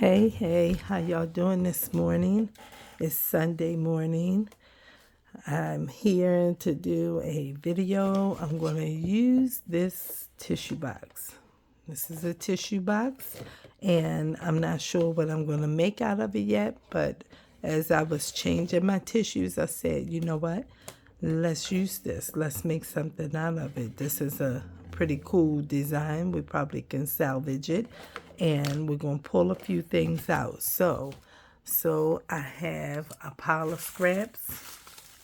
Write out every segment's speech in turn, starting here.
Hey, how y'all doing this morning? It's Sunday morning. I'm here to do a video. I'm going to use this tissue box. This is a tissue box, and I'm not sure what I'm going to make out of it yet, but as I was changing my tissues, I said, you know what? Let's use this. Let's make something out of it. This is a pretty cool design. We probably can salvage it, and we're going to pull a few things out. So I have a pile of scraps,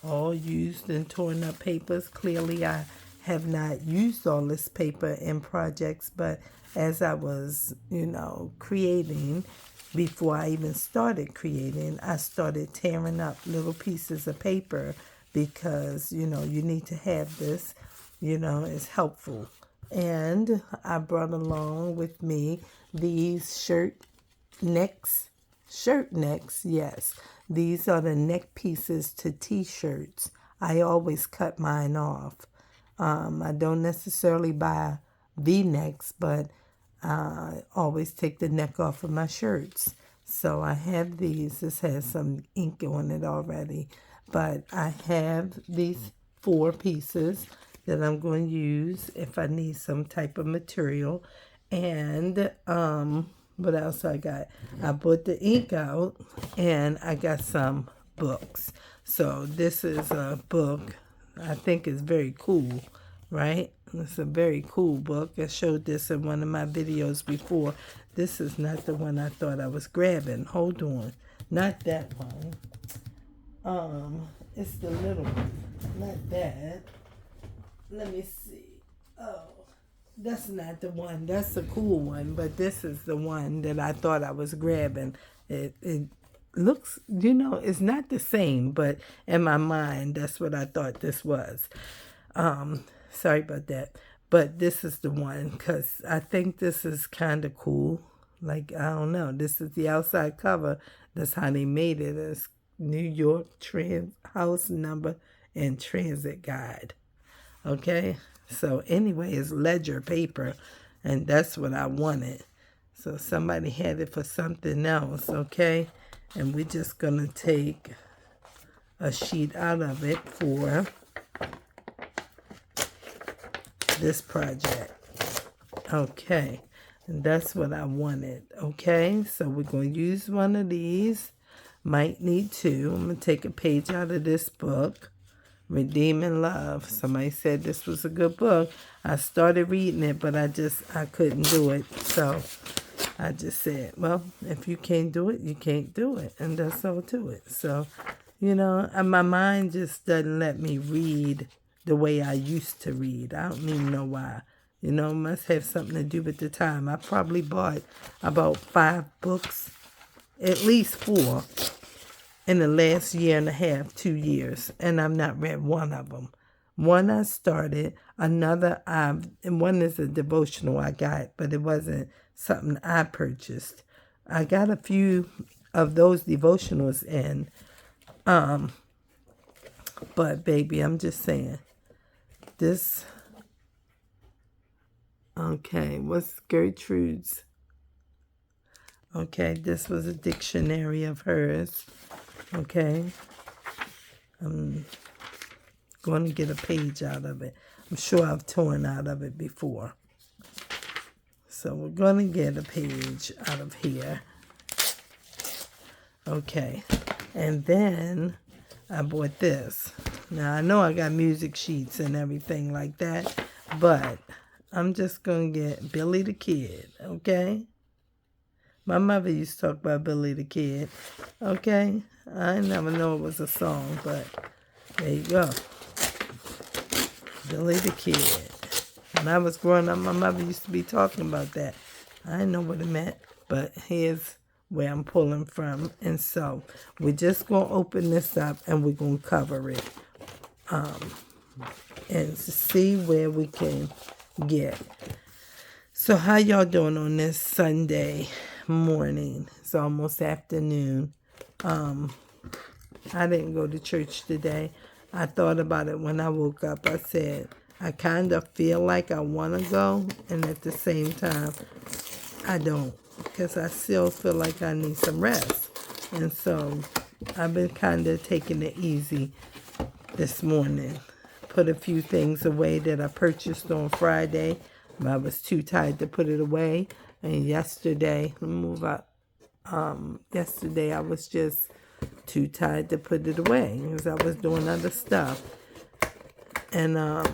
all used and torn up papers. Clearly, I have not used all this paper in projects, but as I was, creating, before I even started creating, I started tearing up little pieces of paper because, you need to have this, it's helpful. And I brought along with me these shirt necks, yes. These are the neck pieces to t-shirts. I always cut mine off. I don't necessarily buy V-necks, but I always take the neck off of my shirts. So I have these. This has some ink on it already. But I have these 4 pieces that I'm going to use if I need some type of material. And what else I got? I put the ink out, and I got some books. So this is a book I think is very cool, right? It's a very cool book. I showed this in one of my videos before. This is not the one I thought I was grabbing. Hold on. Not that one. It's the little one. Not that. Let me see. Oh, that's not the one. That's the cool one, but this is the one that I thought I was grabbing. It looks, it's not the same, but in my mind, that's what I thought this was. Sorry about that. But this is the one, because I think this is kind of cool. Like, I don't know. This is the outside cover. That's how they made it. It's New York house number and transit guide. Okay? So anyway, it's ledger paper, and that's what I wanted. So somebody had it for something else, okay? And we're just going to take a sheet out of it for this project. Okay, and that's what I wanted. Okay, so we're going to use one of these. Might need 2. I'm going to take a page out of this book, Redeeming Love. Somebody said this was a good book. I started reading it, but I couldn't do it. So I just said, well, if you can't do it, you can't do it. And that's all to it. So, and my mind just doesn't let me read the way I used to read. I don't even know why. It must have something to do with the time. I probably bought about 5 books, at least 4, in the last year and a half, 2 years. And I've not read one of them. One I started, another and one is a devotional I got, but it wasn't something I purchased. I got a few of those devotionals in, but baby, I'm just saying, this, okay, what's Gertrude's? Okay, this was a dictionary of hers, okay? I'm going to get a page out of it. I'm sure I've torn out of it before. So we're going to get a page out of here. Okay. And then I bought this. Now, I know I got music sheets and everything like that, but I'm just going to get Billy the Kid, okay? My mother used to talk about Billy the Kid, okay? I never know it was a song, but there you go. Billy the Kid. When I was growing up, my mother used to be talking about that. I didn't know what it meant, but here's where I'm pulling from. And so we're just going to open this up and we're going to cover it and see where we can get. So how y'all doing on this Sunday morning? It's almost afternoon. I didn't go to church today. I thought about it when I woke up. I said, I kind of feel like I want to go, and at the same time, I don't. because I still feel like I need some rest. And so I've been kind of taking it easy this morning. Put a few things away that I purchased on Friday, but I was too tired to put it away. And yesterday, let me move up. Yesterday I was just too tired to put it away because I was doing other stuff. And I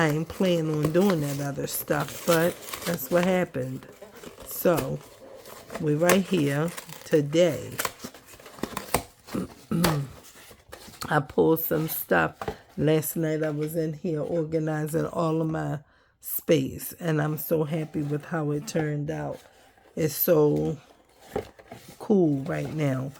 ain't planning on doing that other stuff, but that's what happened. So we're right here today. I pulled some stuff. Last night I was in here organizing all of my space, and I'm so happy with how it turned out. It's so cool right now.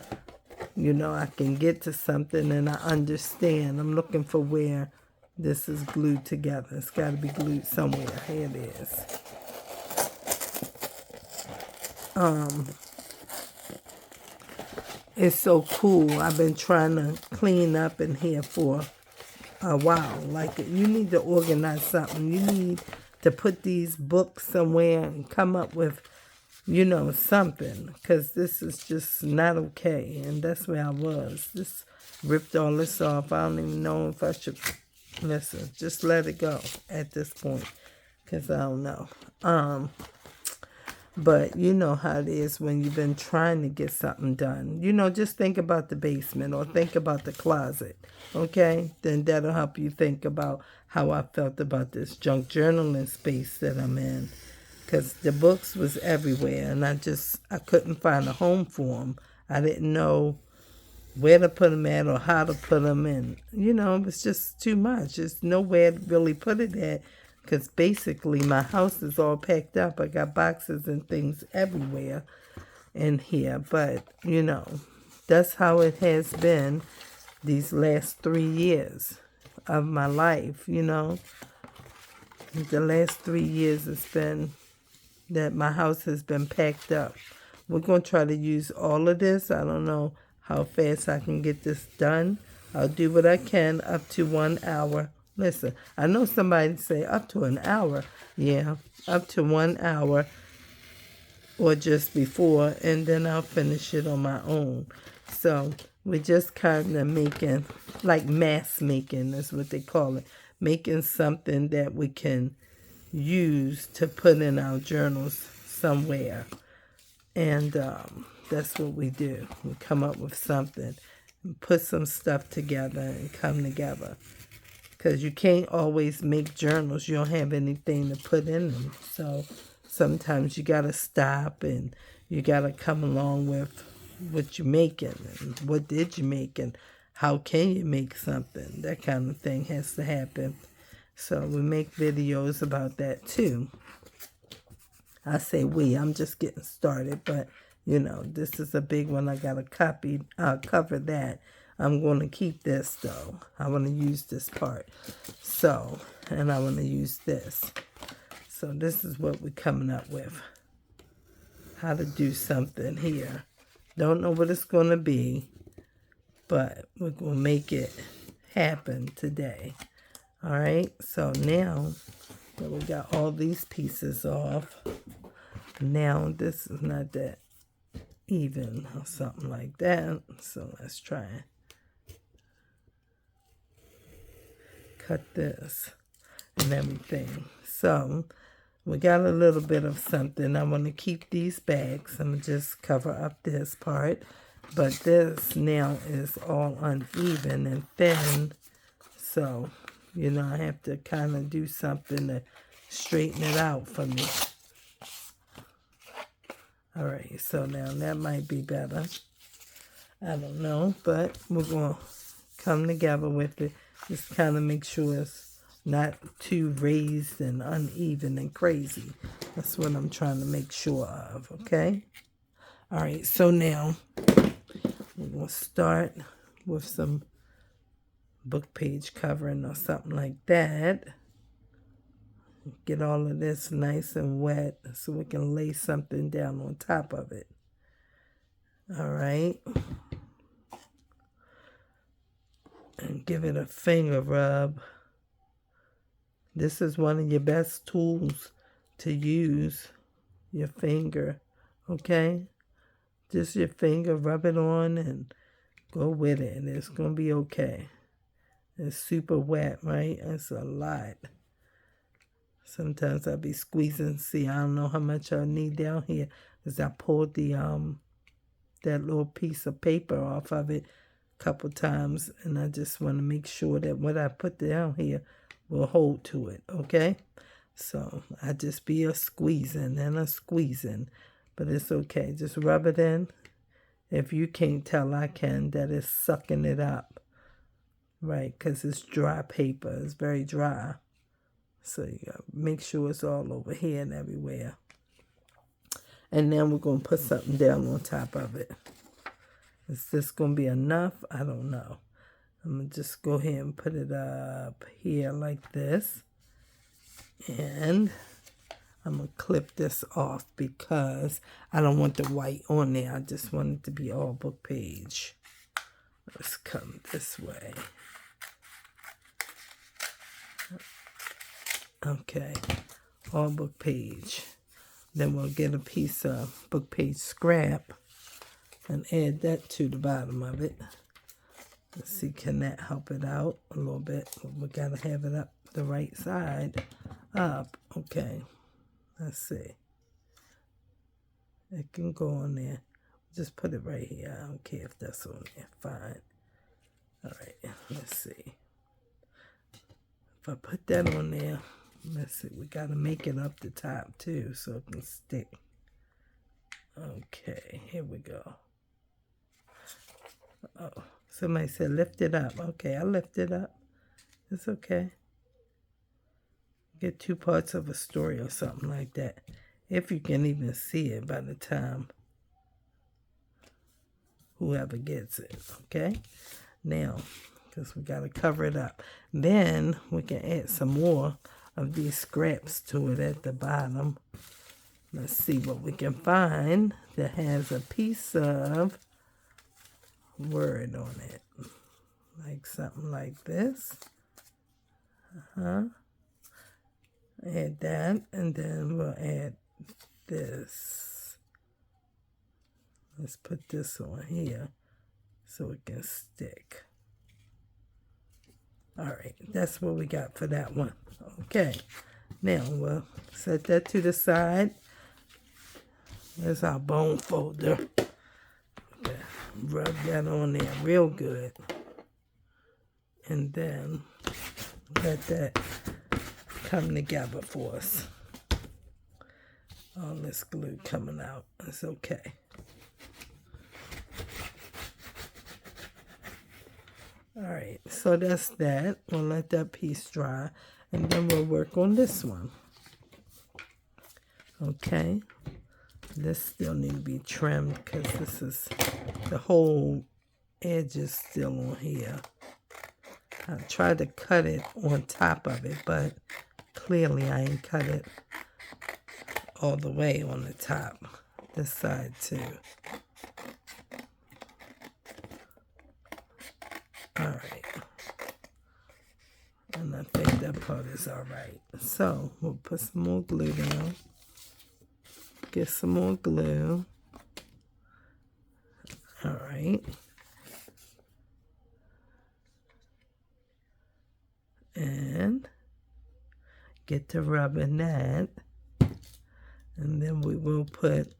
You know, I can get to something and I understand. I'm looking for where this is glued together. It's got to be glued somewhere. Here it is. It's so cool. I've been trying to clean up in here for a while. Like, you need to organize something. You need to put these books somewhere and come up with, you know, something. Because this is just not okay. And that's where I was. Just ripped all this off. I don't even know if I should... Listen, just let it go at this point. Because I don't know. But you know how it is when you've been trying to get something done. You know, just think about the basement or think about the closet, okay? Then that'll help you think about how I felt about this junk journaling space that I'm in. Because the books was everywhere and I couldn't find a home for them. I didn't know where to put them at or how to put them in. You know, it was just too much. There's nowhere to really put it at. Because basically my house is all packed up. I got boxes and things everywhere in here. But, you know, that's how it has been these last 3 years of my life, you know. The last 3 years has been that my house has been packed up. We're going to try to use all of this. I don't know how fast I can get this done. I'll do what I can up to 1 hour. Listen, I know somebody say up to an hour. Yeah, up to 1 hour or just before, and then I'll finish it on my own. So we're just kind of making, like mass making is what they call it. Making something that we can use to put in our journals somewhere. And that's what we do. We come up with something and put some stuff together and come together. Because you can't always make journals. You don't have anything to put in them. So sometimes you got to stop and you got to come along with what you're making. And what did you make and how can you make something? That kind of thing has to happen. So we make videos about that too. I say we. I'm just getting started. But, you know, this is a big one. I got to cover that. I'm going to keep this, though. I want to use this part. So, and I want to use this. So this is what we're coming up with. How to do something here. Don't know what it's going to be, but we're going to make it happen today. All right? So now that we got all these pieces off, now this is not that even or something like that. So let's try it. Cut this and everything. So we got a little bit of something. I want to keep these bags. I'm going to just cover up this part. But this now is all uneven and thin. So, you know, I have to kind of do something to straighten it out for me. All right, so now that might be better. I don't know, but we're going to come together with it. Just kind of make sure it's not too raised and uneven and crazy. That's what I'm trying to make sure of, okay? All right, so now we're going to start with some book page covering or something like that. Get all of this nice and wet so we can lay something down on top of it. All right. And give it a finger rub. This is one of your best tools to use, your finger okay? Just your finger, rub it on and go with it, and it's going to be okay. It's super wet, right? It's a lot. Sometimes I'll be squeezing. See, I don't know how much I need down here because I pulled the that little piece of paper off of it a couple times, and I just want to make sure that what I put down here will hold to it, okay? So I just be a squeezing and a squeezing, but it's okay. Just rub it in. If you can't tell, I can, that it's sucking it up, right? Because it's dry paper. It's very dry. So you gotta make sure it's all over here and everywhere. And then we're going to put something down on top of it. Is this going to be enough? I don't know. I'm going to just go ahead and put it up here like this. And I'm going to clip this off because I don't want the white on there. I just want it to be all book page. Let's come this way. Okay, all book page. Then we'll get a piece of book page scrap and add that to the bottom of it. Let's see, can that help it out a little bit? We gotta have it up the right side up. Okay, let's see. It can go on there. Just put it right here. I don't care if that's on there. Fine. All right, let's see. If I put that on there, let's see, we got to make it up the top too so it can stick. Okay, here we go. Oh, somebody said lift it up. Okay, I'll lift it up. It's okay. Get 2 parts of a story or something like that. If you can even see it by the time whoever gets it, okay? Now, because we got to cover it up. Then we can add some more of these scraps to it at the bottom. Let's see what we can find that has a piece of word on it. Like something like this. Add that, and then we'll add this. Let's put this on here so it can stick. All right, that's what we got for that one. Okay, now we'll set that to the side. There's our bone folder. Okay, rub that on there real good. And then let that come together for us. All this glue coming out. It's okay. All right, so that's that. We'll let that piece dry, and then we'll work on this one. Okay, this still need to be trimmed because this is, the whole edge is still on here. I tried to cut it on top of it, but clearly I ain't cut it all the way on the top. This side too. All right, and I think that part is all right. So we'll put some more glue down. Get some more glue. All right. And get to rubbing that. And then we will put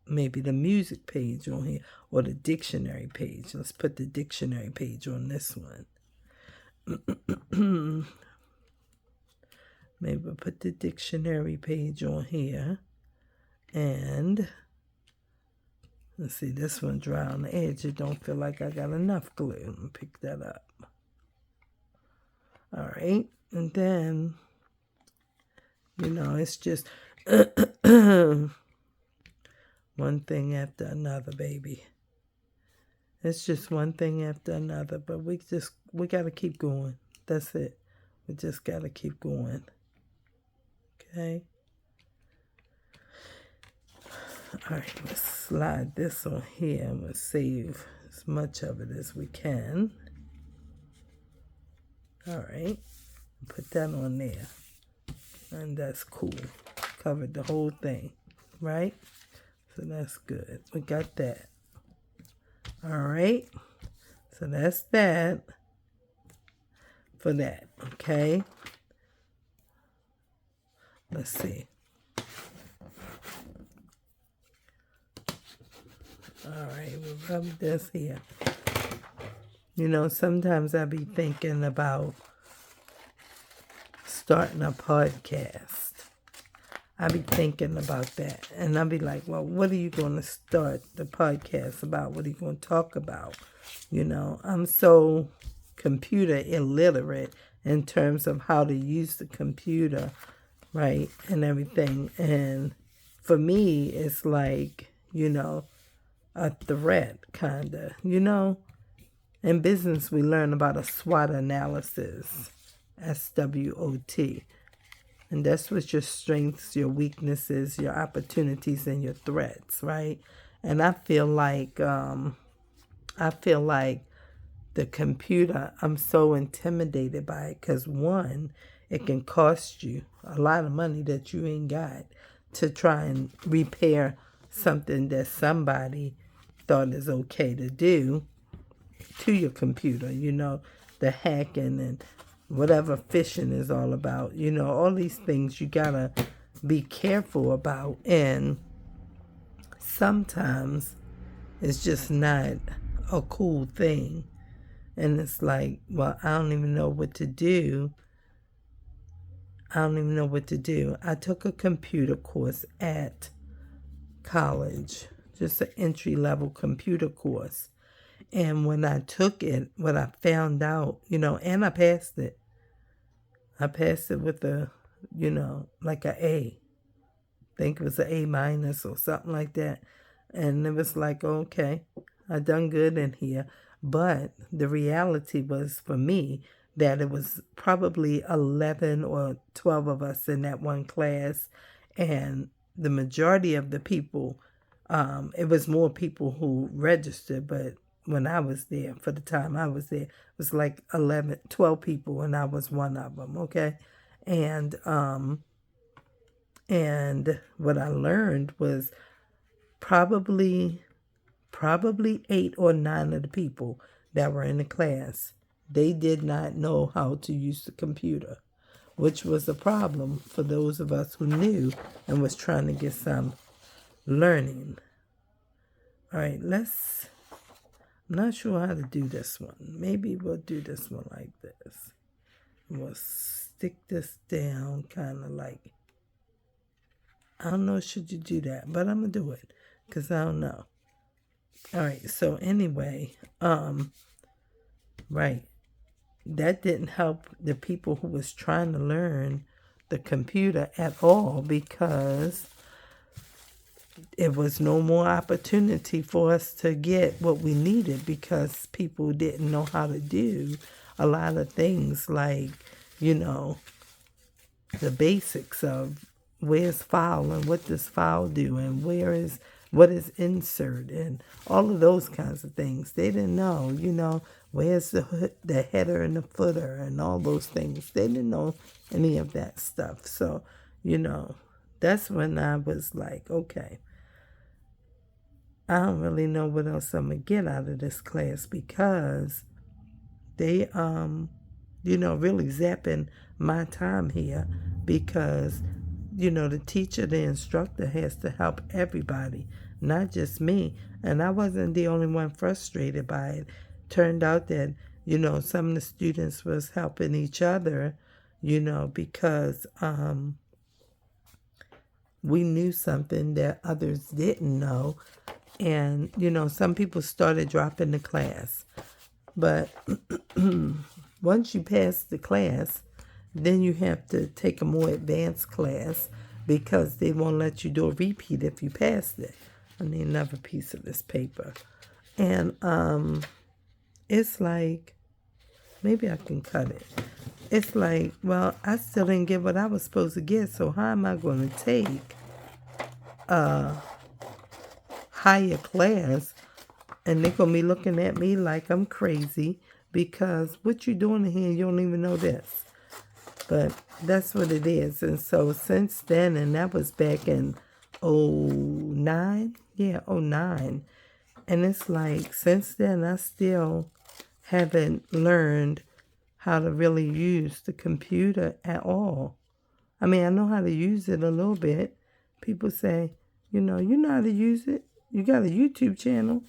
maybe the music page on here or the dictionary page. Let's put the dictionary page on this one. Maybe we'll put the dictionary page on here. And let's see, this one dry on the edge. It don't feel like I got enough glue. Let me pick that up. All right. And then, you know, it's just one thing after another, baby. It's just one thing after another, but we got to keep going. That's it. We just got to keep going. Okay? All right, let's slide this on here and we'll save as much of it as we can. All right, put that on there. And that's cool. Covered the whole thing, right? So that's good. We got that. All right. So that's that for that. Okay. Let's see. All right. We'll rub this here. You know, sometimes I be thinking about starting a podcast. I be thinking about that. And I be like, well, what are you going to start the podcast about? What are you going to talk about? You know, I'm so computer illiterate in terms of how to use the computer, right, and everything. And for me, it's like, you know, a threat, kind of. You know, in business, we learn about a SWOT analysis, SWOT. And that's what your strengths, your weaknesses, your opportunities, and your threats, right? And I feel like the computer, I'm so intimidated by it because, one, it can cost you a lot of money that you ain't got to try and repair something that somebody thought is okay to do to your computer, you know, the hacking and whatever phishing is all about. You know, all these things you gotta be careful about. And sometimes it's just not a cool thing. And it's like, well, I don't even know what to do. I took a computer course at college, just an entry-level computer course. And when I took it, what I found out, you know, and I passed it. I passed it with a, you know, like an A. I think it was an A minus or something like that. And it was like, okay, I done good in here. But the reality was for me that it was probably 11 or 12 of us in that one class. And the majority of the people, it was more people who registered, but when I was there, for the time I was there, it was like 12 people, and I was one of them, okay? And what I learned was probably 8 or 9 of the people that were in the class, they did not know how to use the computer, which was a problem for those of us who knew and was trying to get some learning. All right, I'm not sure how to do this one. Maybe we'll do this one like this. We'll stick this down kind of like, I don't know, should you do that? But I'm going to do it because I don't know. All right, so anyway, right. That didn't help the people who was trying to learn the computer at all because it was no more opportunity for us to get what we needed because people didn't know how to do a lot of things like, you know, the basics of where's file and what does file do and what is insert and all of those kinds of things. They didn't know, you know, where's the header and the footer and all those things. They didn't know any of that stuff. So, you know, that's when I was like, okay, I don't really know what else I'm going to get out of this class because they, you know, really zapping my time here because, you know, the teacher, the instructor has to help everybody, not just me. And I wasn't the only one frustrated by it. Turned out that, you know, some of the students was helping each other, you know, because we knew something that others didn't know. And, you know, some people started dropping the class. But once you pass the class, then you have to take a more advanced class because they won't let you do a repeat if you passed it. I need another piece of this paper. And it's like, maybe I can cut it. It's like, well, I still didn't get what I was supposed to get, so how am I going to take a higher class? And they're going to be looking at me like I'm crazy because what you doing in here, you don't even know this. But that's what it is. And so since then, and that was back in '09. Yeah, '09. And it's like, since then, I still haven't learned how to really use the computer at all. I mean, I know how to use it a little bit. People say, you know how to use it? You got a YouTube channel?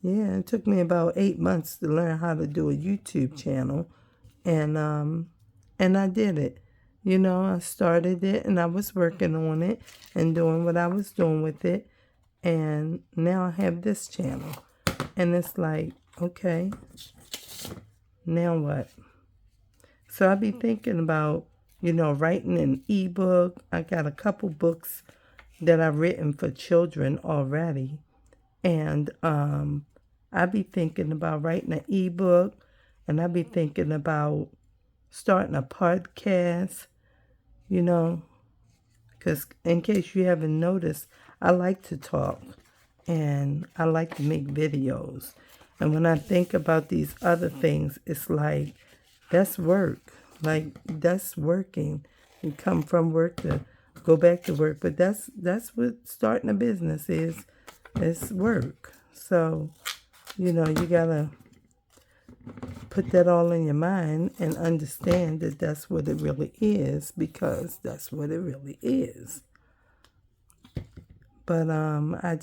Yeah, it took me about 8 months to learn how to do a YouTube channel. And I did it. I started it and I was working on it and doing what I was doing with it. And now I have this channel. And it's like, okay, now what? So I be thinking about, writing an ebook. I got a couple books that I've written for children already. And I be thinking about writing an ebook, and I be thinking about starting a podcast, because in case you haven't noticed, I like to talk and I like to make videos. And when I think about these other things, it's like, that's work. Like, that's working. You come from work to go back to work. But that's what starting a business is. It's work. So, you got to put that all in your mind and understand that that's what it really is, because that's what it really is. But I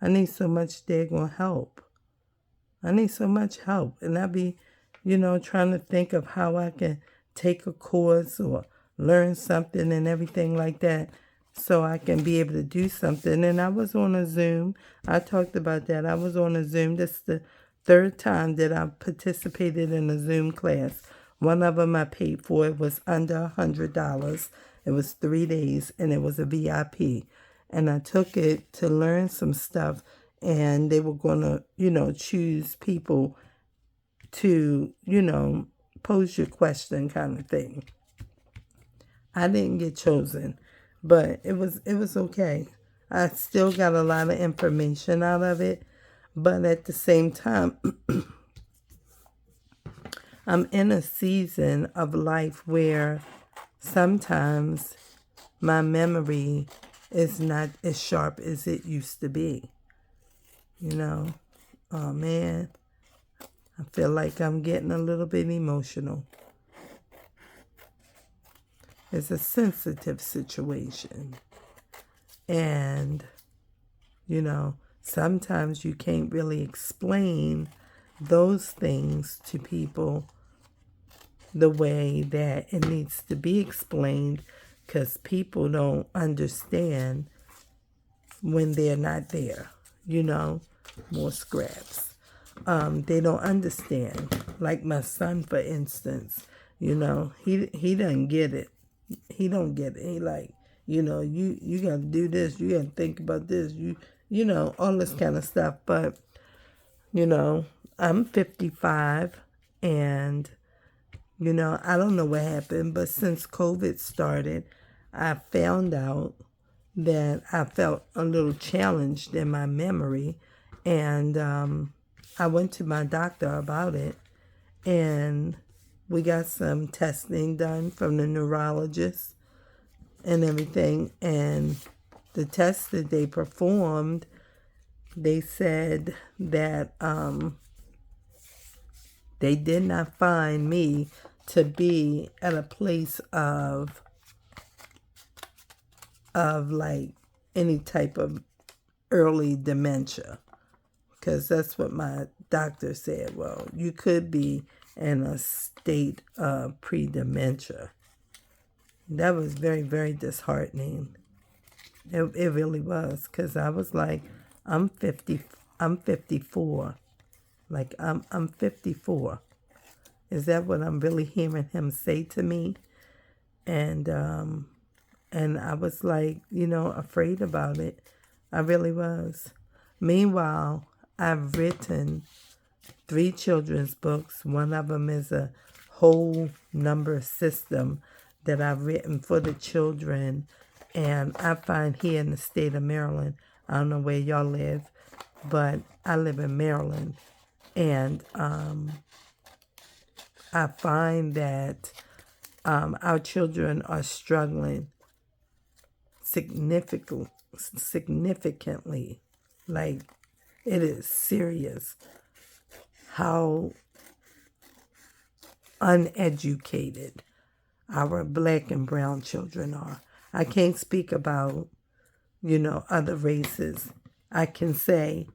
need so much daggone help. I need so much help. And I be, trying to think of how I can take a course or learn something and everything like that, so I can be able to do something. And I was on a Zoom. I talked about that. I was on a Zoom. This is the third time that I participated in a Zoom class. One of them I paid for. It was under $100. It was 3 days, and it was a VIP. And I took it to learn some stuff, and they were going to, choose people to, pose your question kind of thing. I didn't get chosen, but it was okay. I still got a lot of information out of it, but at the same time, I'm in a season of life where sometimes my memory is not as sharp as it used to be. Oh man, I feel like I'm getting a little bit emotional. It's a sensitive situation. And, sometimes you can't really explain those things to people the way that it needs to be explained, because people don't understand when they're not there, more scraps. They don't understand. Like my son, for instance, he doesn't get it. He don't get it. He like, you got to do this. You got to think about this. All this kind of stuff. But, I'm 55 and, I don't know what happened. But since COVID started, I found out that I felt a little challenged in my memory. And I went to my doctor about it. And we got some testing done from the neurologist and everything. And the test that they performed, they said that they did not find me to be at a place of like any type of early dementia. Because that's what my doctor said. Well, you could be in a state of pre-dementia. That was very, very disheartening. It really was, because I was like, I'm 54. Like, I'm 54. Is that what I'm really hearing him say to me? And I was like, afraid about it. I really was. Meanwhile, I've written 3 children's books. One of them is a whole number system that I've written for the children. And I find here in the state of Maryland, I don't know where y'all live, but I live in Maryland. And I find that our children are struggling significantly, like it is serious how uneducated our black and brown children are. I can't speak about, other races. I can say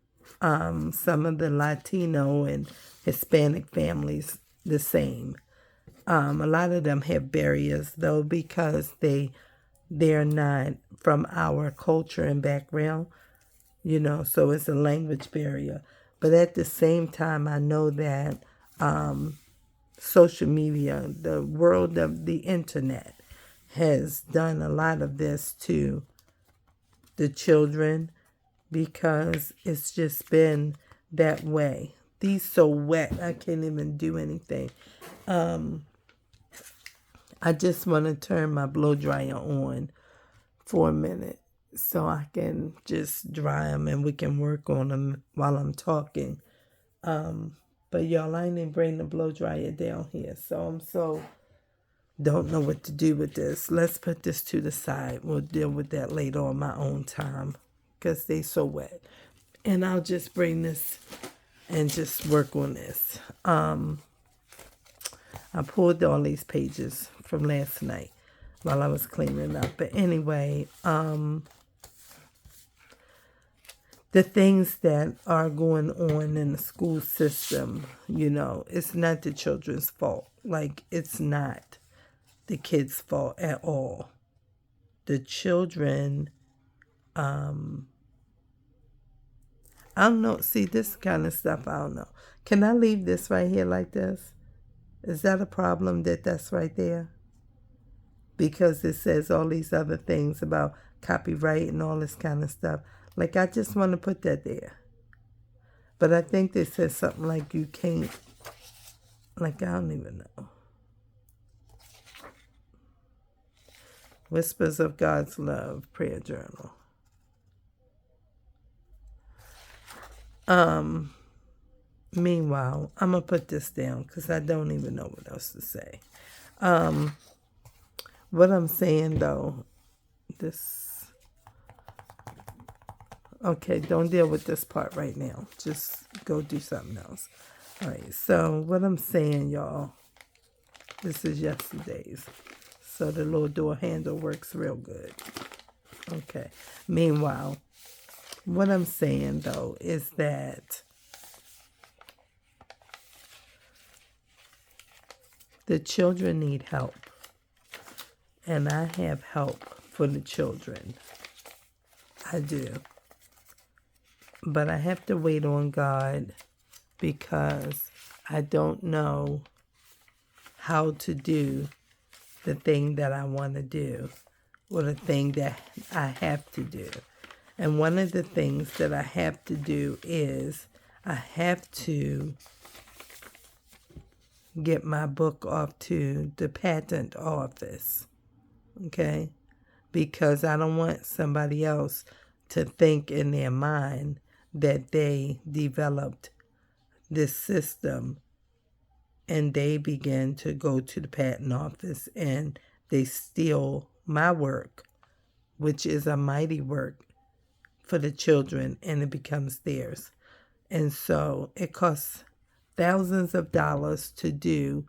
some of the Latino and Hispanic families the same. A lot of them have barriers though because they're not from our culture and background, so it's a language barrier. But at the same time, I know that social media, the world of the internet, has done a lot of this to the children because it's just been that way. These so wet, I can't even do anything. I just want to turn my blow dryer on for a minute so I can just dry them and we can work on them while I'm talking. But y'all, I didn't bring the blow dryer down here, so don't know what to do with this. Let's put this to the side. We'll deal with that later on my own time because they so wet. And I'll just bring this and just work on this. I pulled all these pages from last night while I was cleaning up. But anyway, the things that are going on in the school system, it's not the children's fault. Like, it's not the kids' fault at all. The children, I don't know. See, this kind of stuff, I don't know. Can I leave this right here like this? Is that a problem that that's right there? Because it says all these other things about copyright and all this kind of stuff. Like, I just want to put that there. But I think they said something like you can't, like, I don't even know. Whispers of God's Love prayer journal. Meanwhile, I'm going to put this down because I don't even know what else to say. What I'm saying, though, okay, don't deal with this part right now. Just go do something else. All right, so what I'm saying, y'all, this is yesterday's. So the little door handle works real good. Okay. Meanwhile, what I'm saying, though, is that the children need help. And I have help for the children. I do. But I have to wait on God because I don't know how to do the thing that I want to do or the thing that I have to do. And one of the things that I have to do is I have to get my book off to the patent office, okay? Because I don't want somebody else to think in their mind that they developed this system and they begin to go to the patent office and they steal my work, which is a mighty work for the children, and it becomes theirs. And so it costs thousands of dollars to do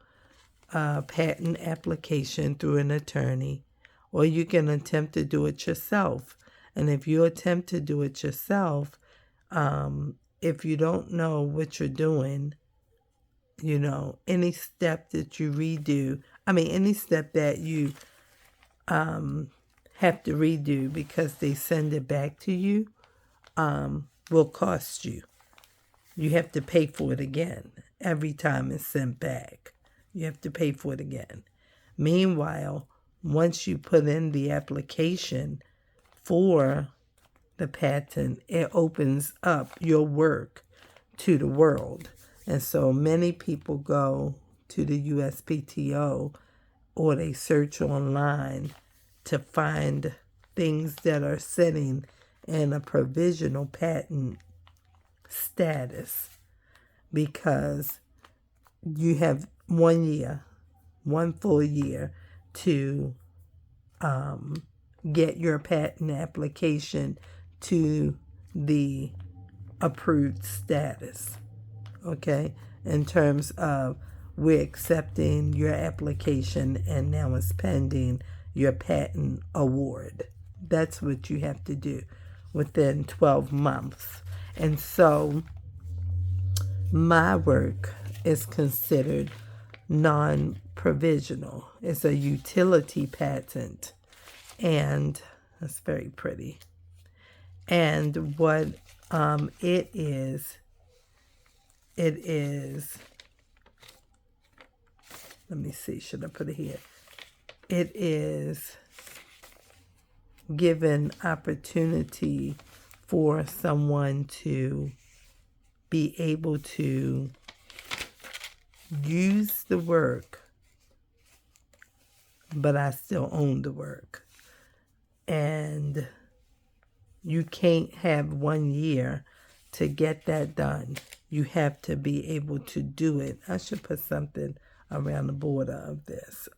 a patent application through an attorney, or you can attempt to do it yourself. And if you attempt to do it yourself, if you don't know what you're doing, any step that you any step that you have to redo because they send it back to you, will cost you. You have to pay for it again. Every time it's sent back, you have to pay for it again. Meanwhile, once you put in the application for the patent, it opens up your work to the world. And so many people go to the USPTO or they search online to find things that are sitting in a provisional patent status because you have 1 full year to get your patent application to the approved status, okay? In terms of we're accepting your application and now it's pending your patent award. That's what you have to do within 12 months. And so my work is considered non-provisional. It's a utility patent, and that's very pretty. And what it is, let me see, should I put it here? It is given opportunity for someone to be able to use the work, but I still own the work. And you can't have 1 year to get that done. You have to be able to do it. I should put something around the border of this.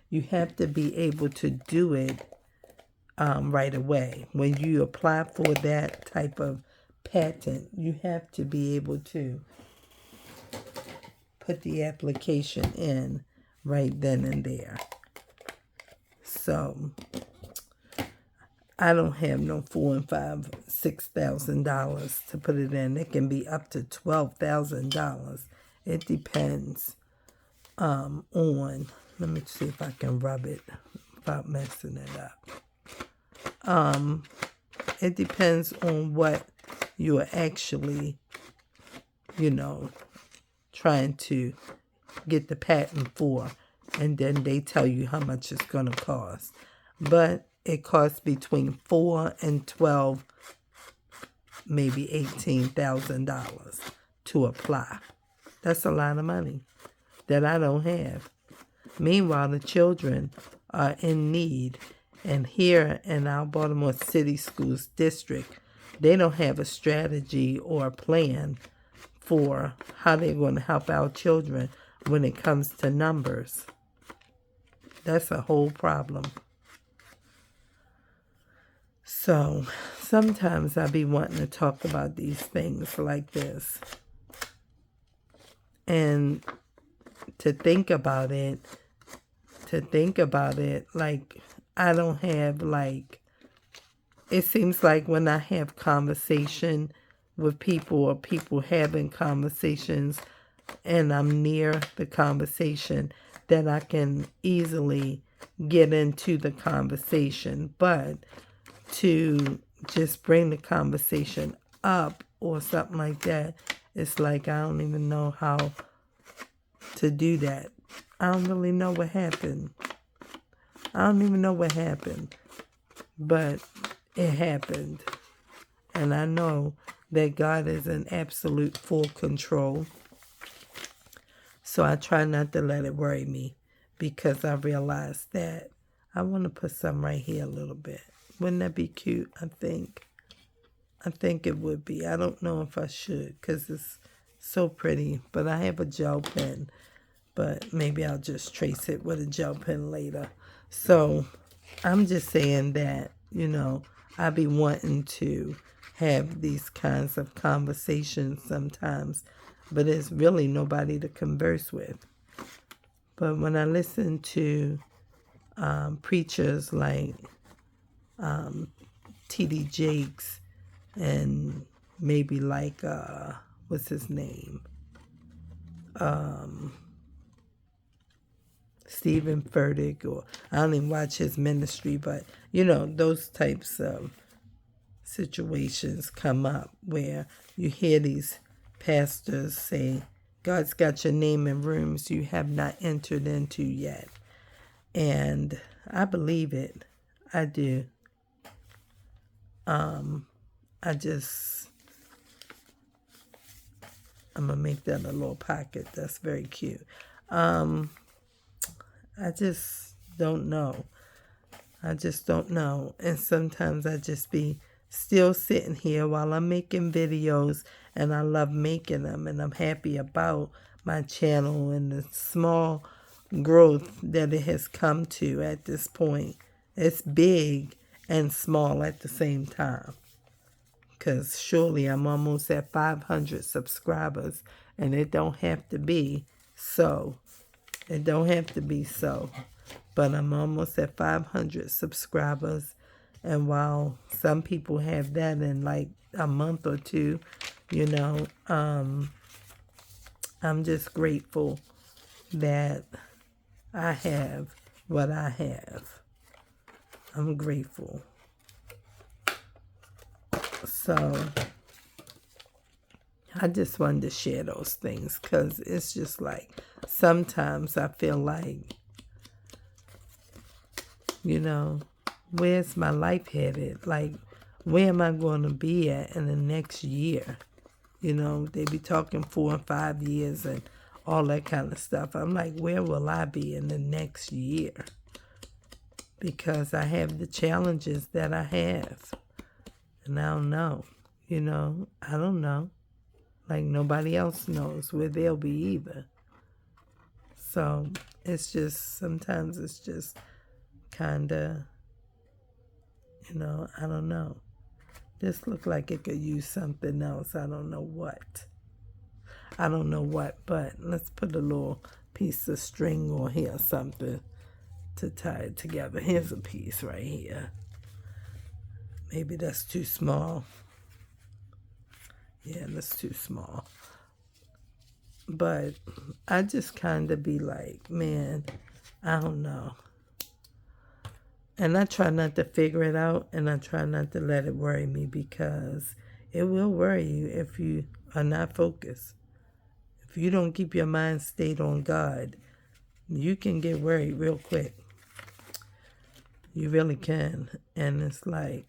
You have to be able to do it right away. When you apply for that type of patent, you have to be able to put the application in right then and there. So I don't have no $4,000 and $5,000, $6,000 to put it in. It can be up to $12,000. It depends on. Let me see if I can rub it without messing it up. It depends on what you are actually, trying to get the patent for, and then they tell you how much it's going to cost. But it costs between $4,000 and $12,000, maybe $18,000 to apply. That's a lot of money that I don't have. Meanwhile, the children are in need. And here in our Baltimore City Schools District, they don't have a strategy or a plan for how they're going to help our children when it comes to numbers. That's a whole problem. So sometimes I be wanting to talk about these things like this. And to think about it, like, I don't have, like, it seems like when I have conversation with people or people having conversations and I'm near the conversation, that I can easily get into the conversation. But to just bring the conversation up or something like that, it's like I don't even know how to do that. I don't really know what happened. I don't even know what happened, but it happened. And I know that God is in absolute full control. So I try not to let it worry me, because I realize that I want to put some right here a little bit. Wouldn't that be cute? I think it would be. I don't know if I should, because it's so pretty. But I have a gel pen. But maybe I'll just trace it with a gel pen later. So I'm just saying that, I be wanting to have these kinds of conversations sometimes, but there's really nobody to converse with. But when I listen to preachers like T.D. Jakes and maybe like, what's his name? Stephen Furtick, or I don't even watch his ministry, but those types of situations come up where you hear these pastors say, God's got your name in rooms you have not entered into yet. And I believe it. I do. I'm gonna make that a little pocket. That's very cute. I just don't know. And sometimes I just be still sitting here while I'm making videos, and I love making them, and I'm happy about my channel and the small growth that it has come to at this point. It's big and small at the same time. Because surely I'm almost at 500 subscribers, and it don't have to be so. It don't have to be so. But I'm almost at 500 subscribers. And while some people have that in like a month or two, you know, I'm just grateful that I have what I have. I'm grateful. So I just wanted to share those things because it's just like sometimes I feel like, you know, where's my life headed? Like, where am I going to be at in the next year? You know, they be talking 4 and 5 years and all that kind of stuff. I'm like, where will I be in the next year? Because I have the challenges that I have. And I don't know. You know, I don't know. Like nobody else knows where they'll be either. So it's just, sometimes it's just kind of, you know, I don't know. This look like it could use something else. I don't know what. I don't know what, but let's put a little piece of string on here or something to tie it together. Here's a piece right here. Maybe that's too small. Yeah, that's too small. But I just kind of be like, man, I don't know. And I try not to figure it out, and I try not to let it worry me, because it will worry you if you are not focused. If you don't keep your mind stayed on God, you can get worried real quick. You really can. And it's like,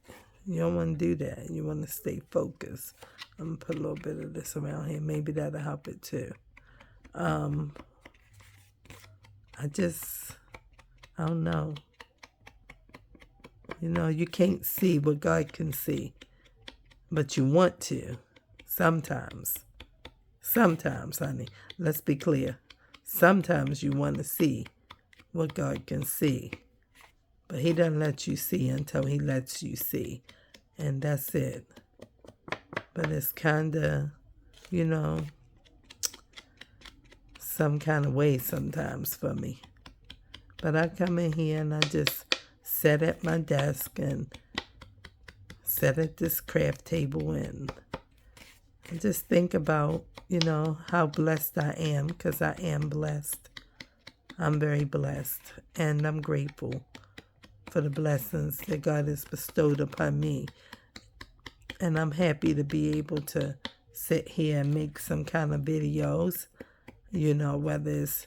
you don't want to do that. You want to stay focused. I'm going to put a little bit of this around here. Maybe that'll help it too. I don't know. You know, you can't see what God can see, but you want to. Sometimes, honey, let's be clear. Sometimes you want to see what God can see, but He doesn't let you see until He lets you see, and that's it. But it's kind of, you know, some kind of way sometimes for me. But I come in here and I just sit at my desk and sit at this craft table and just think about, you know, how blessed I am, because I am blessed. I'm very blessed, and I'm grateful for the blessings that God has bestowed upon me. And I'm happy to be able to sit here and make some kind of videos, you know, whether it's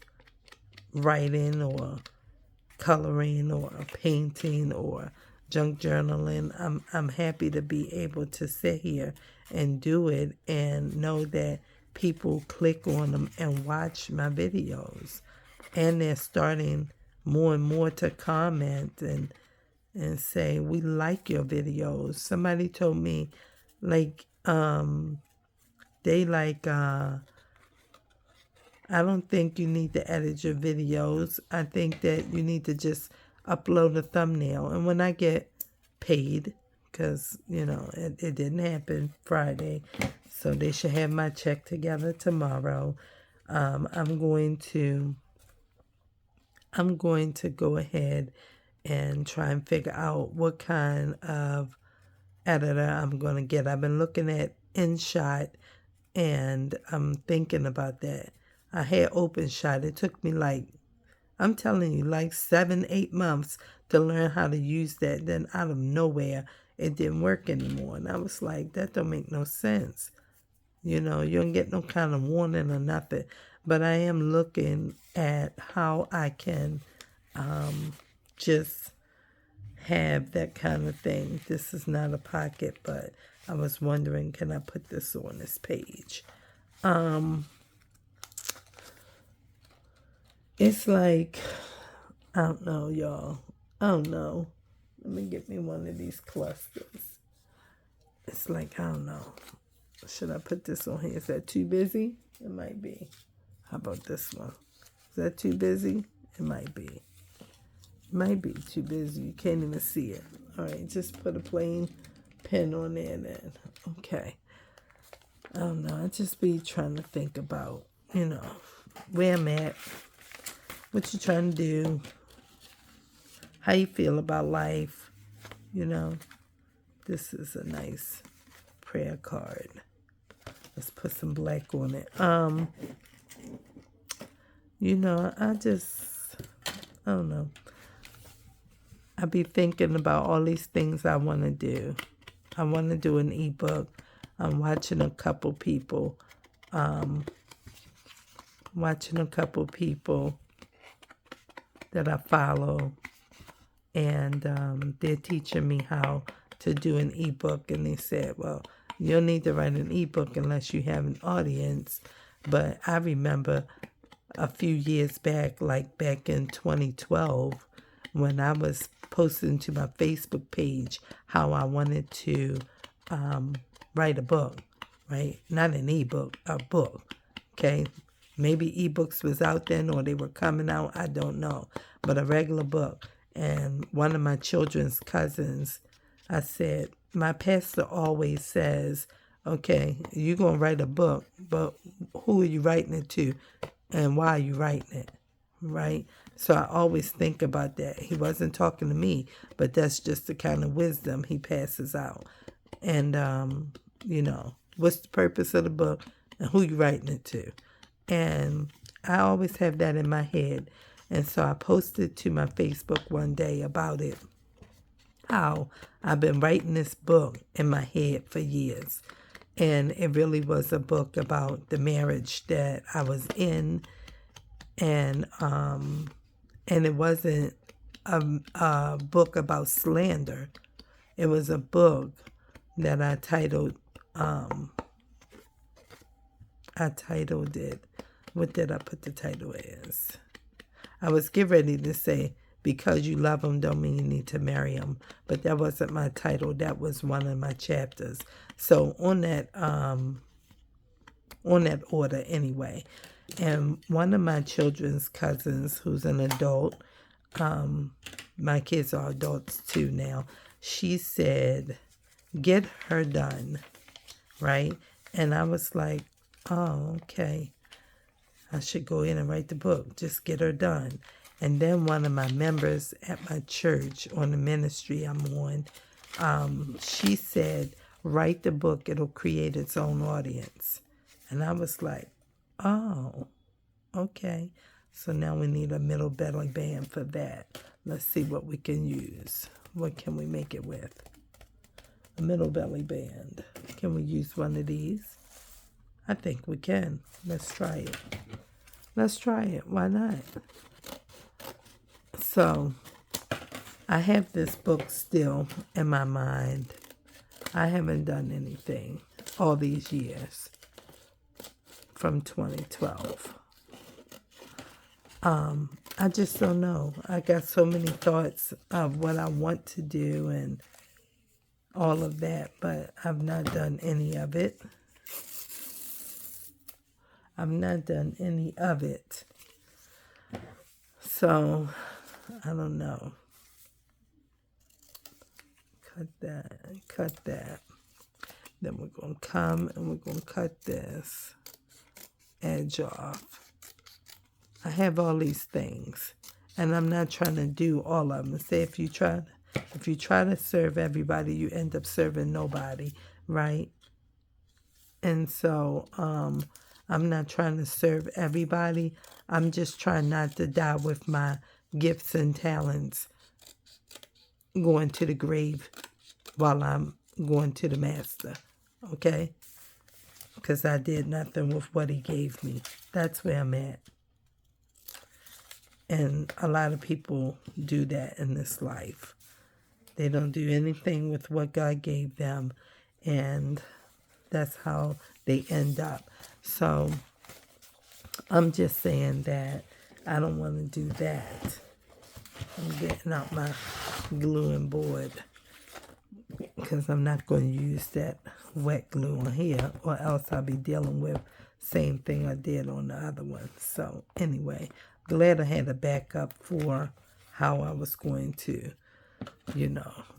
writing or coloring or painting or junk journaling. I'm happy to be able to sit here and do it and know that people click on them and watch my videos, and they're starting more and more to comment and say, we like your videos. Somebody told me, like, they like, I don't think you need to edit your videos. I think that you need to just upload a thumbnail. And when I get paid, because, you know, it didn't happen Friday, so they should have my check together tomorrow. I'm going to go ahead and try and figure out what kind of editor I'm going to get. I've been looking at InShot, and I'm thinking about that. I had OpenShot. It took me like, I'm telling you, like 7-8 months to learn how to use that. Then out of nowhere, it didn't work anymore. And I was like, that don't make no sense. You know, you don't get no kind of warning or nothing. But I am looking at how I can just have that kind of thing. This is not a pocket, but I was wondering, can I put this on this page? It's like, I don't know, y'all. I don't know. Let me get me one of these clusters. It's like, I don't know. Should I put this on here? Is that too busy? It might be. How about this one? Is that too busy? It might be. Might be too busy. You can't even see it. All right, just put a plain pen on there then. Okay. I don't know. I just be trying to think about, where I'm at, what you trying to do, how you feel about life. This is a nice prayer card. Let's put some black on it. I don't know. I be thinking about all these things I want to do. I want to do an ebook. I'm watching a couple people that I follow, and they're teaching me how to do an ebook, and they said, well, you don't need to write an ebook unless you have an audience. But I remember a few years back, like back in 2012, when I was posting to my Facebook page how I wanted to write a book, right? Not an ebook, a book, okay? Maybe ebooks was out then or they were coming out, I don't know. But a regular book. And one of my children's cousins, I said, my pastor always says, okay, you're going to write a book, but who are you writing it to and why are you writing it, right? So I always think about that. He wasn't talking to me, but that's just the kind of wisdom he passes out. And, what's the purpose of the book and who you writing it to? And I always have that in my head. And so I posted to my Facebook one day about it, how I've been writing this book in my head for years. And it really was a book about the marriage that I was in. And it wasn't a book about slander. It was a book that I titled it. What did I put the title as? I was getting ready to say, because you love them don't mean you need to marry them. But that wasn't my title. That was one of my chapters. So on that order anyway. And one of my children's cousins, who's an adult, my kids are adults too now, she said, get her done, right? And I was like, oh, okay. I should go in and write the book. Just get her done. And then one of my members at my church on the ministry I'm on, she said, write the book. It'll create its own audience. And I was like, oh, okay. So now we need a middle belly band for that. Let's see what we can use. What can we make it with? A middle belly band. Can we use one of these? I think we can. Let's try it. Let's try it. Why not? So, I have this book still in my mind. I haven't done anything all these years from 2012. I just don't know. I got so many thoughts of what I want to do and all of that, but I've not done any of it. I've not done any of it. So, I don't know. Cut that. Then we're going to come and we're going to cut this edge off. I have all these things, and I'm not trying to do all of them. Say if you try to serve everybody, you end up serving nobody, right? And so, I'm not trying to serve everybody. I'm just trying not to die with my gifts and talents going to the grave while I'm going to the master, okay? Because I did nothing with what he gave me. That's where I'm at. And a lot of people do that in this life. They don't do anything with what God gave them, and that's how they end up. So I'm just saying that I don't want to do that. I'm getting out my gluing board because I'm not going to use that wet glue on here, or else I'll be dealing with same thing I did on the other one. So anyway, glad I had a backup for how I was going to,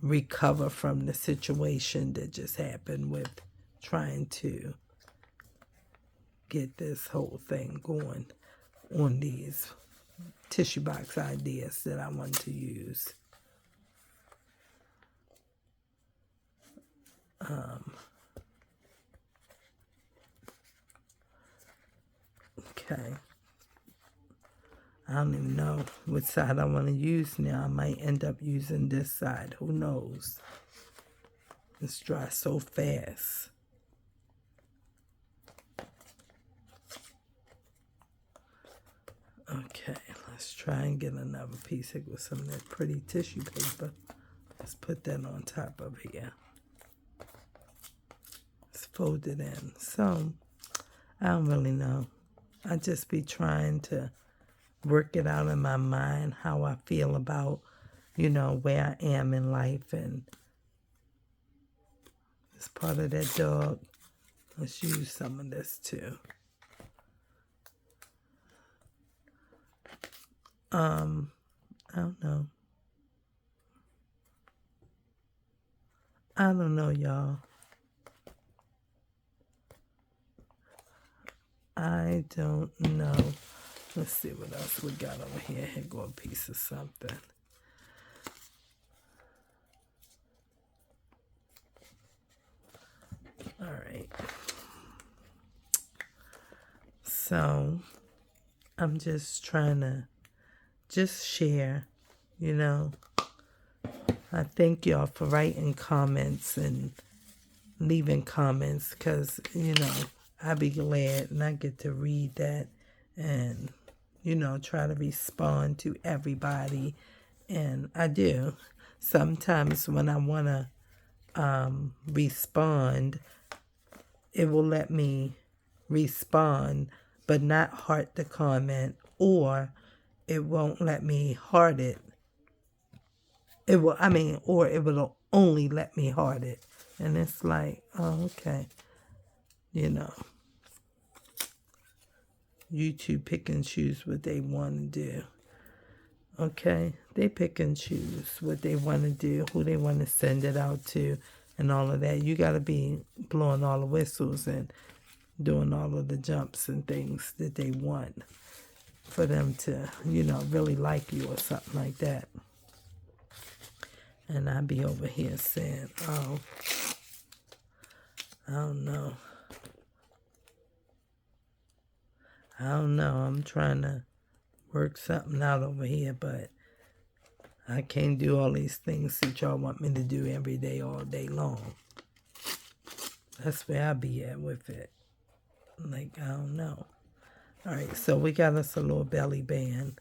recover from the situation that just happened with trying to get this whole thing going on these tissue box ideas that I want to use. Okay. I don't even know which side I want to use now. I might end up using this side. Who knows? It's dry so fast. Okay, let's try and get another piece with some of that pretty tissue paper. Let's put that on top of here. Let's fold it in. So, I don't really know. I just be trying to work it out in my mind, how I feel about, where I am in life. And it's part of that dog. Let's use some of this too. I don't know. I don't know, y'all. I don't know. Let's see what else we got over here. Here go a piece of something. All right. So, I'm just trying to share, I thank y'all for writing comments and leaving comments because, I be glad and I get to read that and, try to respond to everybody. And I do. Sometimes when I want to respond, it will let me respond but not heart the comment, or it won't let me heart it. Or it will only let me heart it. And it's like, oh, okay. YouTube pick and choose what they want to do. Okay? They pick and choose what they want to do, who they want to send it out to, and all of that. You got to be blowing all the whistles and doing all of the jumps and things that they want for them to, really like you or something like that. And I be over here saying, oh, I don't know. I'm trying to work something out over here, but I can't do all these things that y'all want me to do every day, all day long. That's where I be at with it. Like, I don't know. All right, so we got us a little belly band.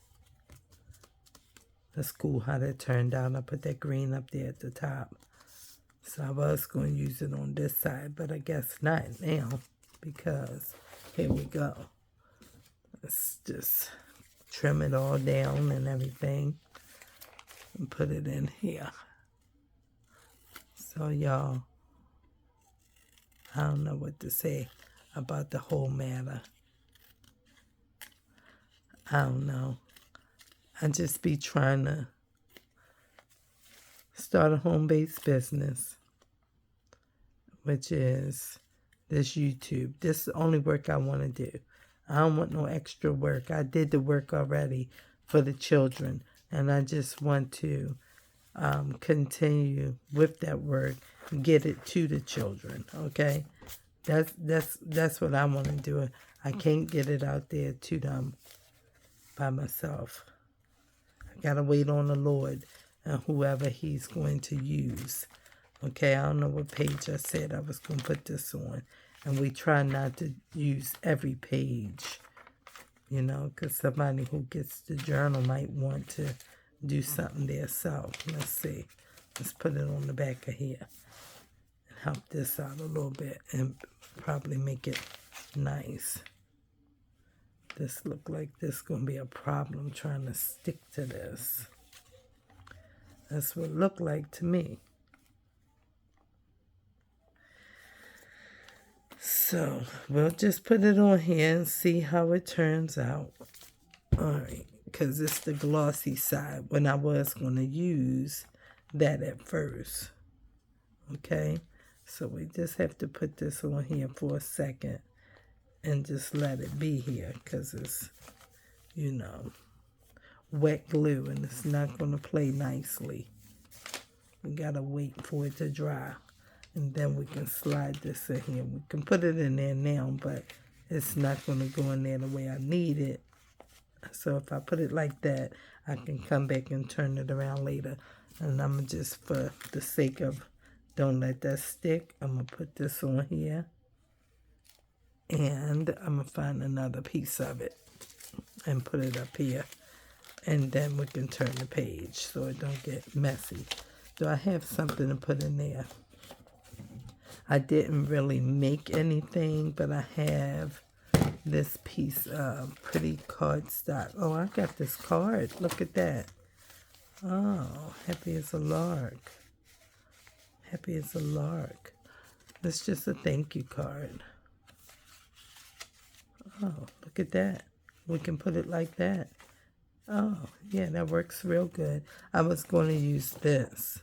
That's cool how that turned out. I put that green up there at the top. So I was going to use it on this side, but I guess not now because here we go. Let's just trim it all down and everything and put it in here. So y'all, I don't know what to say about the whole matter. I don't know. I just be trying to start a home-based business, which is this YouTube. This is the only work I want to do. I don't want no extra work. I did the work already for the children, and I just want to continue with that work, get it to the children. Okay, that's what I want to do. I can't get it out there to them by myself. I gotta wait on the Lord and whoever He's going to use. Okay, I don't know what page I said I was going to put this on. And we try not to use every page, because somebody who gets the journal might want to do something there. So, let's see. Let's put it on the back of here and help this out a little bit and probably make it nice. This look like this is going to be a problem trying to stick to this. That's what it looked like to me. So, we'll just put it on here and see how it turns out. All right, because it's the glossy side when I was going to use that at first. Okay, so we just have to put this on here for a second and just let it be here because it's, you know, wet glue and it's not going to play nicely. We got to wait for it to dry and then we can slide this in here. We can put it in there now, but it's not going to go in there the way I need it. So if I put it like that, I can come back and turn it around later. And I'm just, for the sake of don't let that stick, I'm going to put this on here. And I'm going to find another piece of it and put it up here. And then we can turn the page so it don't get messy. Do I have something to put in there? I didn't really make anything, but I have this piece of pretty cardstock. Oh, I got this card. Look at that. Oh, happy as a lark. Happy as a lark. It's just a thank you card. Oh, look at that. We can put it like that. Oh, yeah, that works real good. I was going to use this.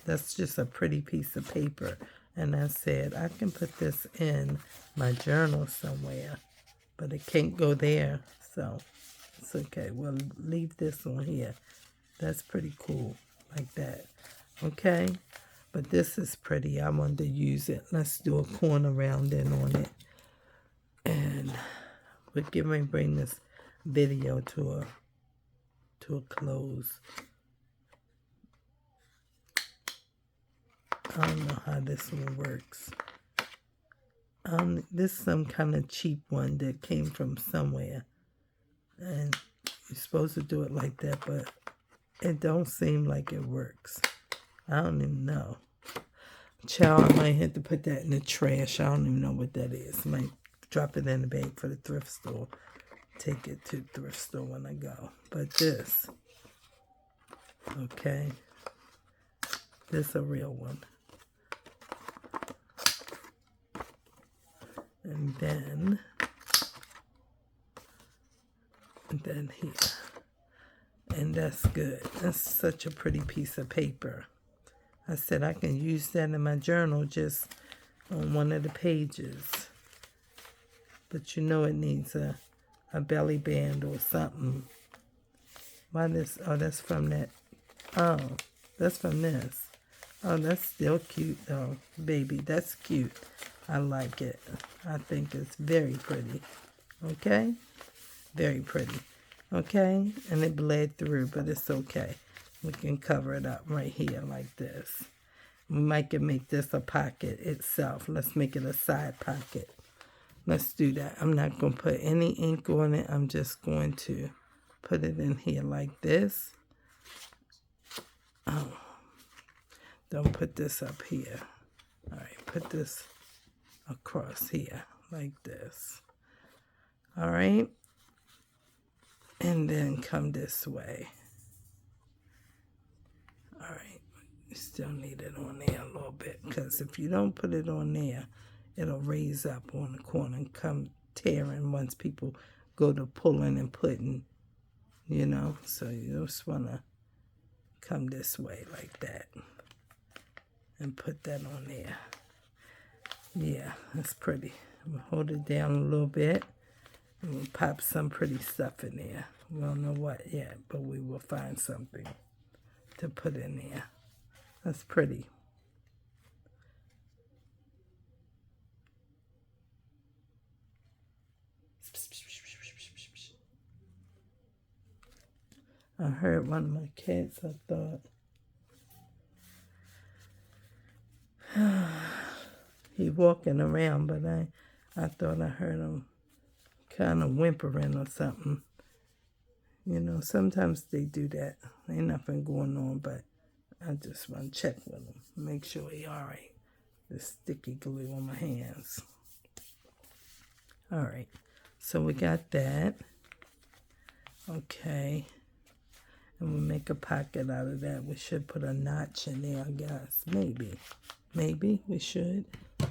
That's just a pretty piece of paper. And I said, I can put this in my journal somewhere. But it can't go there. So, it's okay. We'll leave this on here. That's pretty cool. Like that. Okay? But this is pretty. I wanted to use it. Let's do a corner rounding on it. And we're getting ready to bring this video to a close. I don't know how this one works. This is some kind of cheap one that came from somewhere. And you're supposed to do it like that, but it don't seem like it works. I don't even know. Child, I might have to put that in the trash. I don't even know what that is. I might drop it in the bag for the thrift store. Take it to the thrift store when I go. But this, okay, this is a real one. And then here. And that's good. That's such a pretty piece of paper. I said I can use that in my journal just on one of the pages. But you know it needs a belly band or something. Why this? Oh, that's from that. Oh, that's from this. Oh, that's still cute though, baby. That's cute. I like it. I think it's very pretty. Okay? Very pretty. Okay? And it bled through, but it's okay. We can cover it up right here like this. We might can make this a pocket itself. Let's make it a side pocket. Let's do that. I'm not going to put any ink on it. I'm just going to put it in here like this. Oh. Don't put this up here. All right, put this across here like this. All right. And then come this way. All right. You still need it on there a little bit because if you don't put it on there, it'll raise up on the corner and come tearing once people go to pulling and putting, you know. So you just want to come this way like that and put that on there. Yeah, that's pretty. We'll hold it down a little bit and we'll pop some pretty stuff in there. We don't know what yet, but we will find something to put in there. That's pretty. I heard one of my cats, I thought. He walking around, but I thought I heard him kind of whimpering or something. You know, sometimes they do that. Ain't nothing going on, but I just want to check with him. Make sure he all right. The sticky glue on my hands. All right. So we got that. Okay. And we'll make a pocket out of that. We should put a notch in there, I guess. Maybe we should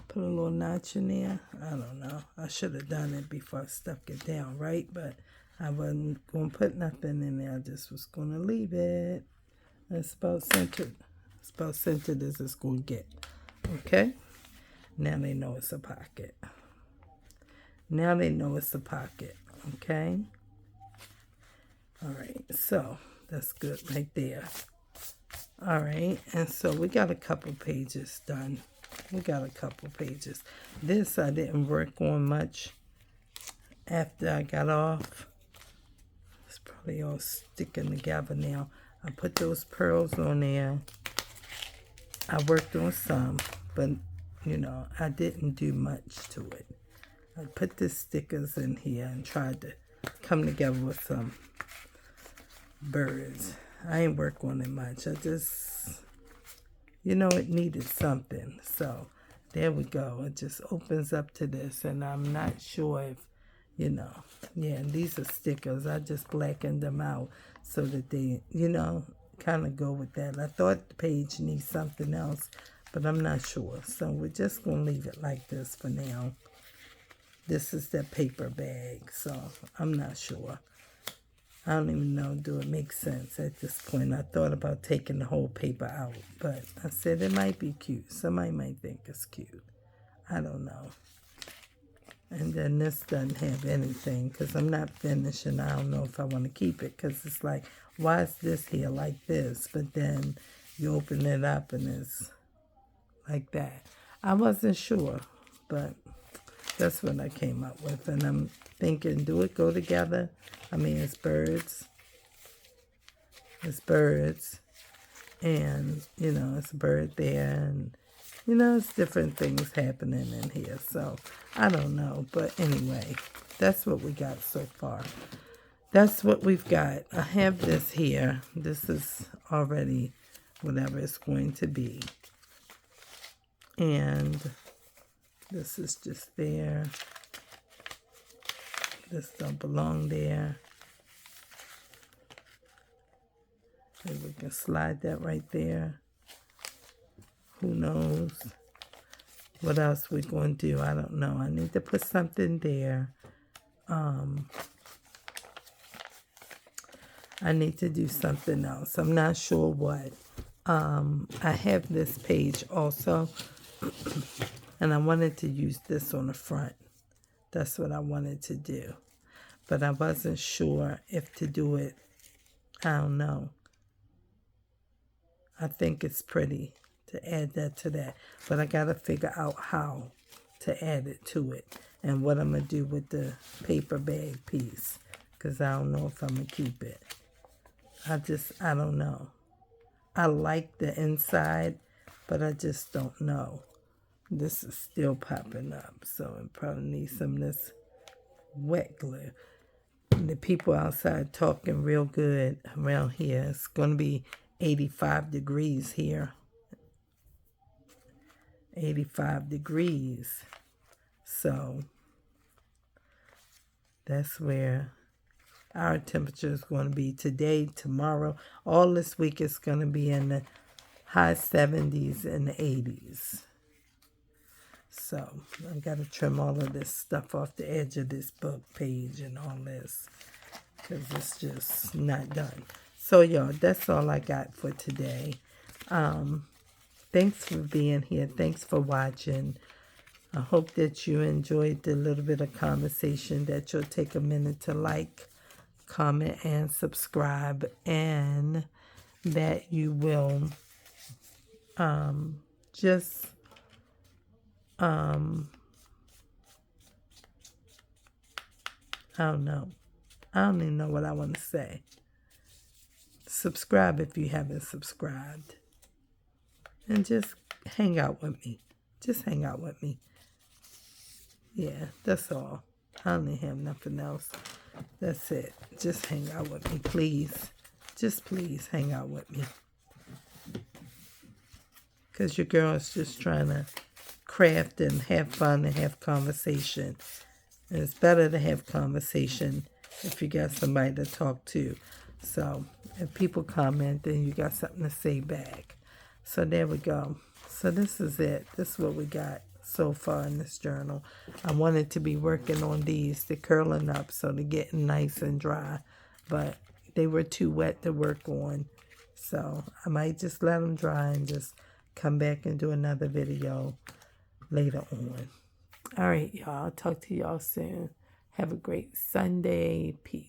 put a little notch in there. I don't know. I should have done it before I stuck it down, right? But I wasn't going to put nothing in there. I just was going to leave it. It's about centered. It's about centered as it's going to get. Okay? Now they know it's a pocket. Now they know it's a pocket. Okay? All right. So that's good right there. All right. And so we got a couple pages done. We got a couple pages. This I didn't work on much after I got off. It's probably all sticking together now. I put those pearls on there. I worked on some, but, you know, I didn't do much to it. I put the stickers in here and tried to come together with some birds. I ain't work on it much. I just, you know, it needed something. So there we go. It just opens up to this, and I'm not sure if, you know, yeah, these are stickers. I just blackened them out so that they, you know, kind of go with that. I thought the page needs something else, but I'm not sure. So we're just going to leave it like this for now. This is that paper bag, so I'm not sure. I don't even know, do it make sense at this point? I thought about taking the whole paper out, but I said it might be cute. Somebody might think it's cute. I don't know. And then this doesn't have anything because I'm not finished, and I don't know if I want to keep it because it's like, why is this here like this? But then you open it up and it's like that. I wasn't sure, but that's what I came up with. And I'm thinking, do it go together? I mean, it's birds. It's birds. And, you know, it's a bird there. And, you know, it's different things happening in here. So, I don't know. But anyway, that's what we got so far. That's what we've got. I have this here. This is already whatever it's going to be. And this is just there. This don't belong there. Maybe we can slide that right there. Who knows what else we're going to do? I don't know. I need to put something there. I need to do something else. I'm not sure what. I have this page also. And I wanted to use this on the front. That's what I wanted to do. But I wasn't sure if to do it. I don't know. I think it's pretty to add that to that. But I got to figure out how to add it to it. And what I'm going to do with the paper bag piece. Because I don't know if I'm going to keep it. I don't know. I like the inside, but I just don't know. This is still popping up, so I probably need some of this wet glue. The people outside talking real good around here. It's going to be 85 degrees here. 85 degrees. So that's where our temperature is going to be today, tomorrow. All this week is going to be in the high 70s and the 80s. So I got to trim all of this stuff off the edge of this book page and all this because it's just not done. So, y'all, that's all I got for today. Thanks for being here. Thanks for watching. I hope that you enjoyed the little bit of conversation, that you'll take a minute to like, comment, and subscribe, and that you will just I don't know. I don't even know what I want to say. Subscribe if you haven't subscribed. And just hang out with me. Just hang out with me. Yeah, that's all. I don't even have nothing else. That's it. Just hang out with me, please. Just please hang out with me. Because your girl is just trying to craft and have fun and have conversation. And it's better to have conversation if you got somebody to talk to. So if people comment, then you got something to say back. So there we go. So this is it. This is what we got so far in this journal. I wanted to be working on these. They're curling up, so they're getting nice and dry. But they were too wet to work on. So I might just let them dry and just come back and do another video later on. All right, y'all. I'll talk to y'all soon. Have a great Sunday. Peace.